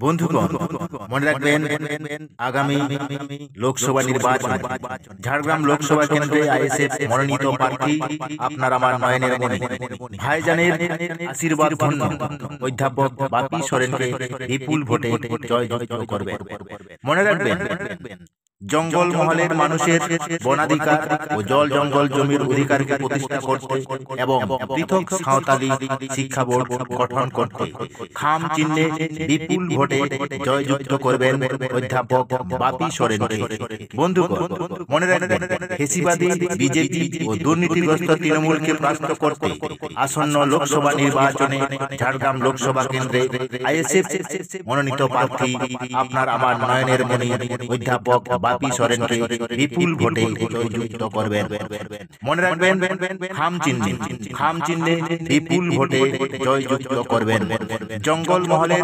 বন্ধুগণ, মনে রাখবেন আগামী লোকসভা নির্বাচন ঝাড়গ্রাম লোকসভা কেন্দ্রে আইএসএফ মনোনীত প্রার্থী আপনার আমার নয়নের মণি ভাইজানের আশীর্বাদ ধন্য অধ্যাপক বাপি সরেনকে বিপুল ভোটে জয়যুক্ত করবেন। মনে রাখবেন জঙ্গল মহলের মানুষের বনাধিকার ও জল জঙ্গল জমির অধিকারকে প্রতিষ্ঠা করতে এবং পৃথক সাঁওতালি শিক্ষা বোর্ড গঠন করতে খাম চিহ্নে বিপুল ভোটে জয়যুক্ত করবেন অধ্যাপক বাপি সরেনকে। বন্ধুগণ, মনে রাখবেন ফেসিবাদী বিজেপি ও দুর্নীতিগ্রস্ত তৃণমূলকে পরাস্ত করতে আসন্ন লোকসভা নির্বাচনে ঝাড়গ্রাম লোকসভা কেন্দ্রে আইএসএফ মনোনীত প্রার্থী আপনার আমার নয়নের মণি অধ্যাপক বাপি সরেনকে বিপুল ভোটে জয়যুক্ত করবেন। মনে রাখবেন খাম চিহ্নে বিপুল ভোটে জয়যুক্ত করবেন। জঙ্গল মহলের